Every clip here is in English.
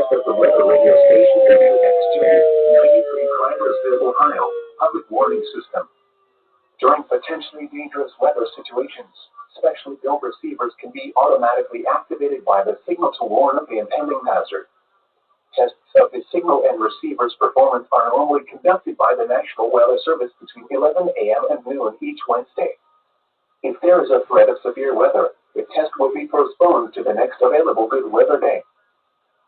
test of the weather radio station WXG 93 Cliversville, Ohio public warning system. During potentially dangerous weather situations, specially built receivers can be automatically activated by the signal to warn of the impending hazard. Tests of the signal and receiver's performance are normally conducted by the National Weather Service between 11 a.m. and noon each Wednesday. If there is a threat of severe weather, the test will be postponed to the next available good weather day.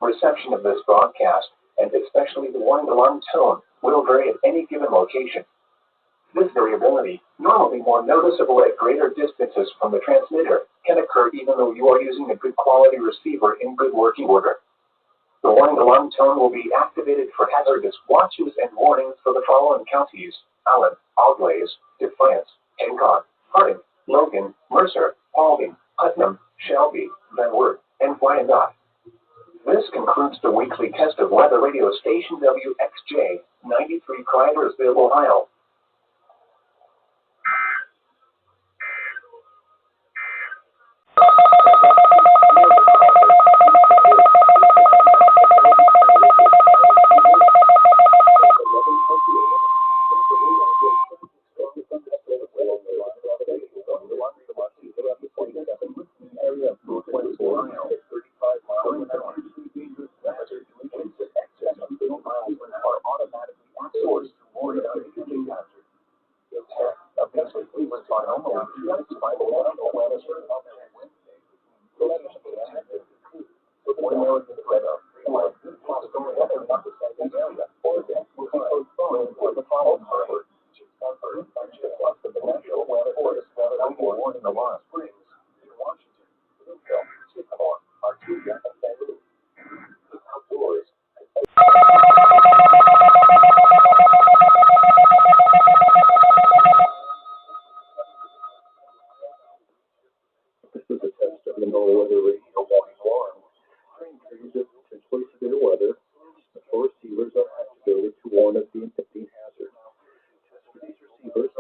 Reception of this broadcast, and especially the warning alarm tone, will vary at any given location. This variability, normally more noticeable at greater distances from the transmitter, can occur even though you are using a good quality receiver in good working order. The warning alarm tone will be activated for hazardous watches and warnings for the following counties: Allen, Auglaize, Defiance, Hancock, Harding, Logan, Mercer, Paulding, Putnam, Shelby, Van Wert, and Wyandotte. This concludes the weekly test of weather radio station WXJ 93 Cliversville, Ohio.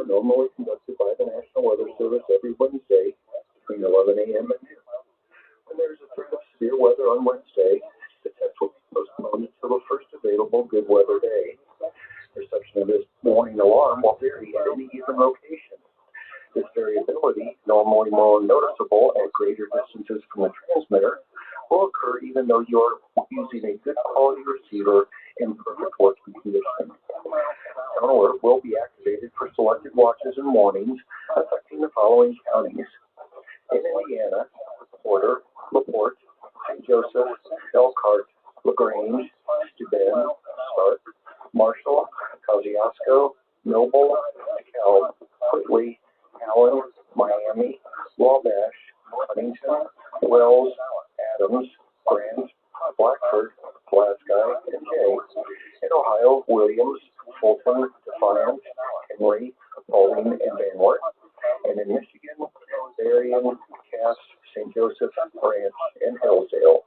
Normally conducted by the National Weather Service every Wednesday between 11 a.m. and noon. When there is a threat of severe weather on Wednesday, the test will be postponed until the first available good weather day. Reception of this warning alarm will vary at any given location. This variability, normally more noticeable at greater distances from the transmitter, will occur even though you are using a good quality receiver in perfect working condition. An alert will be activated for selected watches and warnings affecting the following counties: in Indiana, Porter, LaPorte, St. Joseph, Elkhart, LaGrange, Steuben, Stark, Marshall, Kosciuszko, Noble, DeKalb, Whitley, Allen, Miami, Wabash, Huntington, Wells, Adams, Grant, Blackford, Glasgow, and Jay. In Ohio, Williams, Fulton, Defiance, Henry, Paulding, and Van Wert. And in Michigan, Berrien, Cass, St. Joseph, Branch, and Hillsdale.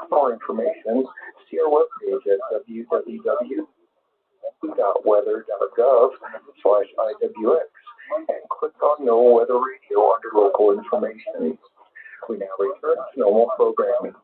For more information, see our webpage at www.weather.gov/IWX and click on No Weather Radio under local information. We now return to normal programming.